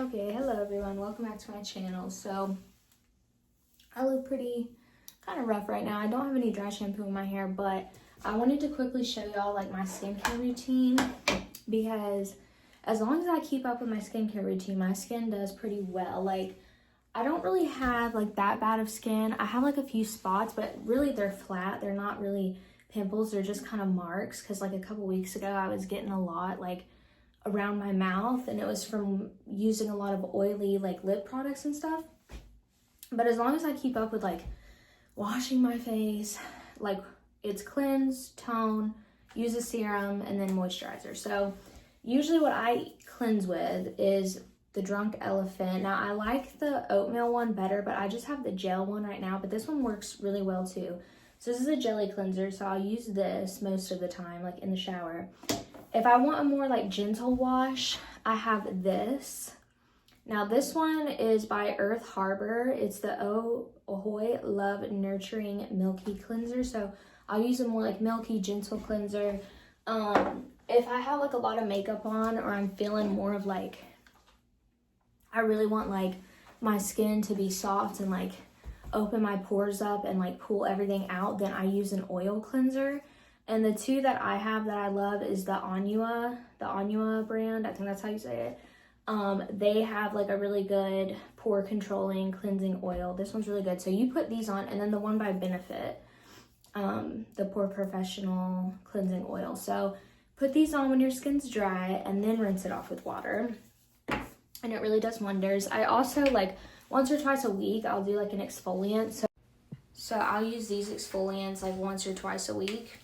Okay, hello everyone, welcome back to my channel. So I look pretty kind of rough right now. I don't have any dry shampoo in my hair, but I wanted to quickly show y'all like my skincare routine, because as long as I keep up with my skincare routine, my skin does pretty well. Like, I don't really have like that bad of skin. I have like a few spots, but really they're flat. They're not really pimples, they're just kind of marks, because like a couple weeks ago I was getting a lot like around my mouth, and it was from using a lot of oily like lip products and stuff. But as long as I keep up with like washing my face, like it's cleanse, tone, use a serum, and then moisturizer. So usually what I cleanse with is the Drunk Elephant. Now I like the oatmeal one better, but I just have the gel one right now, but this one works really well too. So this is a jelly cleanser, so I'll use this most of the time, like in the shower. If I want a more like gentle wash, I have this. Now this one is by Earth Harbor. It's the Ahoy Love Nurturing Milky Cleanser. So I'll use a more like milky, gentle cleanser. If I have like a lot of makeup on, or I'm feeling more of like, I really want like my skin to be soft and like open my pores up and like pull everything out, then I use an oil cleanser. And the two that I have that I love is the Anua brand. I think that's how you say it. They have like a really good pore controlling cleansing oil. This one's really good. So you put these on, and then the one by Benefit, the Pore Professional cleansing oil. So put these on when your skin's dry, and then rinse it off with water. And it really does wonders. I also like once or twice a week, I'll do like an exfoliant. So I'll use these exfoliants like once or twice a week.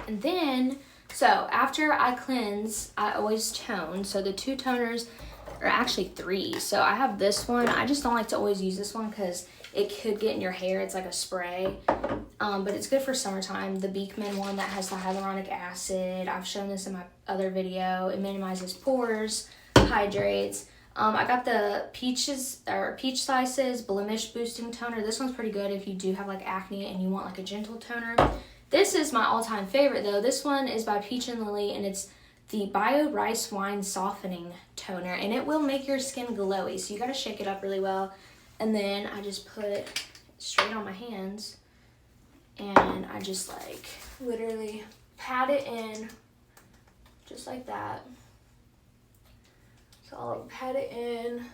And then, so after I cleanse, I always tone. So the two toners are actually three. So I have this one. I just don't like to always use this one because it could get in your hair. It's like a spray, but it's good for summertime. The Beekman one that has the hyaluronic acid. I've shown this in my other video. It minimizes pores, hydrates. I got the Peach Slices Blemish Boosting Toner. This one's pretty good if you do have like acne and you want like a gentle toner. This is my all-time favorite though. This one is by Peach and Lily, and it's the Bio Rice Wine Softening Toner, and it will make your skin glowy. So you gotta shake it up really well. And then I just put it straight on my hands, and I just like literally pat it in just like that. So I'll pat it in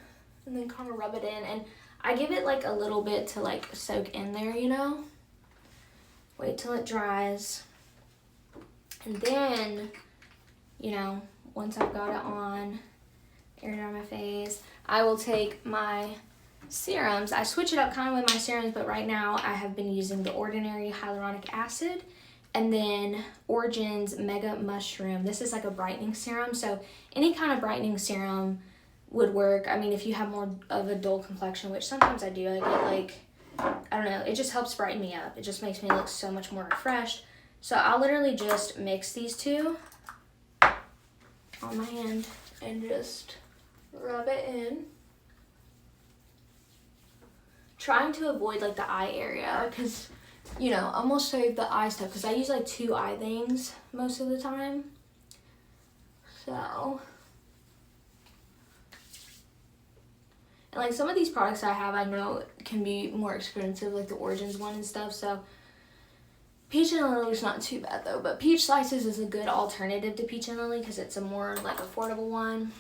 and then kind of rub it in, and I give it like a little bit to like soak in there, you know? Wait till it dries. And then, you know, once I've got it on, air it on my face, I will take my serums. I switch it up kind of with my serums, but right now I have been using the Ordinary Hyaluronic Acid and then Origins Mega Mushroom. This is like a brightening serum, so any kind of brightening serum would work. I mean, if you have more of a dull complexion, which sometimes I do, I get like, I don't know, it just helps brighten me up. It just makes me look so much more refreshed. So I'll literally just mix these two on my hand and just rub it in. Trying to avoid like the eye area, because, you know, I'm gonna show you the eye stuff, because I use like two eye things most of the time. So, and like some of these products I have, I know can be more expensive, like the Origins one and stuff. So Peach and Lily is not too bad though, but Peach Slices is a good alternative to Peach and Lily because it's a more like affordable one.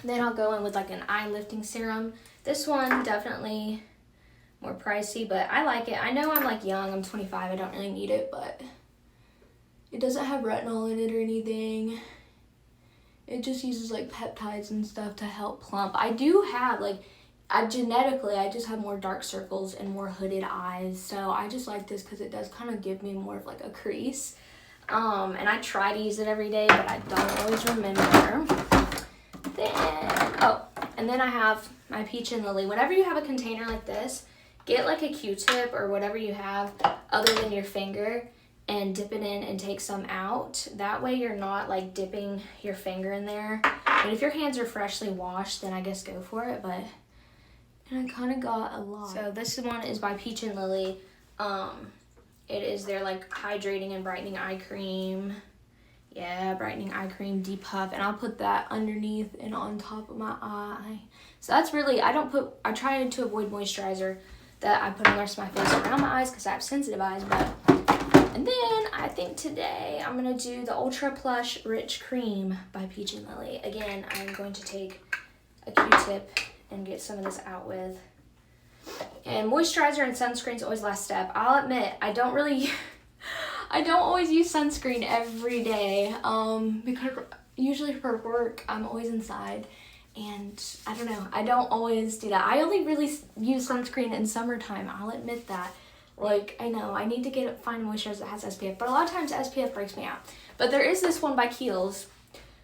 Then I'll go in with like an eye lifting serum. This one definitely more pricey, but I like it. I know I'm like young, I'm 25, I don't really need it, but it doesn't have retinol in it or anything. It just uses like peptides and stuff to help plump. I do have like, genetically, I just have more dark circles and more hooded eyes. So I just like this because it does kind of give me more of like a crease. And I try to use it every day, but I don't always remember. And then I have my Peach and Lily. Whenever you have a container like this, get like a Q-tip or whatever you have other than your finger and dip it in and take some out. That way you're not like dipping your finger in there. And if your hands are freshly washed, then I guess go for it. But, and I kind of got a lot. So this one is by Peach and Lily. It is their like hydrating and brightening eye cream. Yeah, brightening eye cream, Deep Puff, and I'll put that underneath and on top of my eye. So that's really, I try to avoid moisturizer that I put on the rest of my face around my eyes because I have sensitive eyes, and then I think today I'm going to do the Ultra Plush Rich Cream by Peach and Lily. Again, I'm going to take a Q-tip and get some of this out with. And moisturizer and sunscreen's always last step. I'll admit, I don't always use sunscreen every day because usually for work, I'm always inside. And I don't know, I don't always do that. I only really use sunscreen in summertime, I'll admit that. Like, I know, I need to find a moisturizer that has SPF, but a lot of times SPF breaks me out. But there is this one by Kiehl's,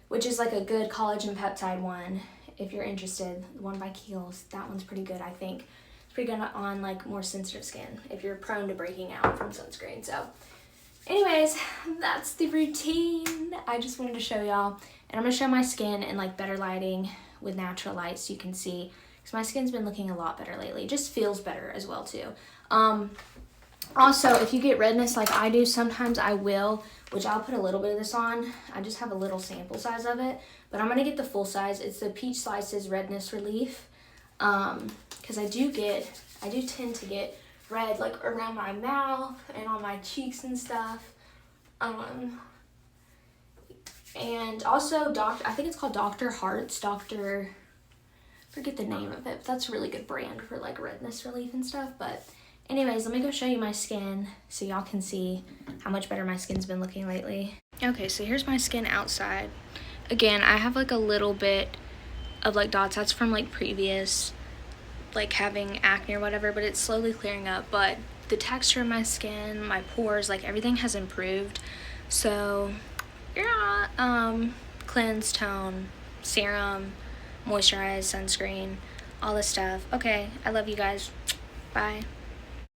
which is like a good collagen peptide one, if you're interested. The one by Kiehl's, that one's pretty good, I think. It's pretty good on like more sensitive skin, if you're prone to breaking out from sunscreen. So, anyways, that's the routine I just wanted to show y'all. And I'm gonna show my skin in like better lighting with natural light so you can see, because my skin's been looking a lot better lately. It just feels better as well too. Also, if you get redness like I do, sometimes I will, which I'll put a little bit of this on. I just have a little sample size of it, but I'm gonna get the full size. It's the Peach Slices Redness Relief, because I do tend to get red like around my mouth and on my cheeks and stuff. And also I think it's called Dr. Hart's, forget the name of it, but that's a really good brand for like redness relief and stuff. But anyways, let me go show you my skin so y'all can see how much better my skin's been looking lately. Okay, so here's my skin outside. Again, I have like a little bit of like dots. That's from like previous like having acne or whatever, but it's slowly clearing up. But the texture of my skin, my pores, like everything has improved. So yeah, cleanse, tone, serum, moisturize, sunscreen, all this stuff. Okay, I love you guys. Bye.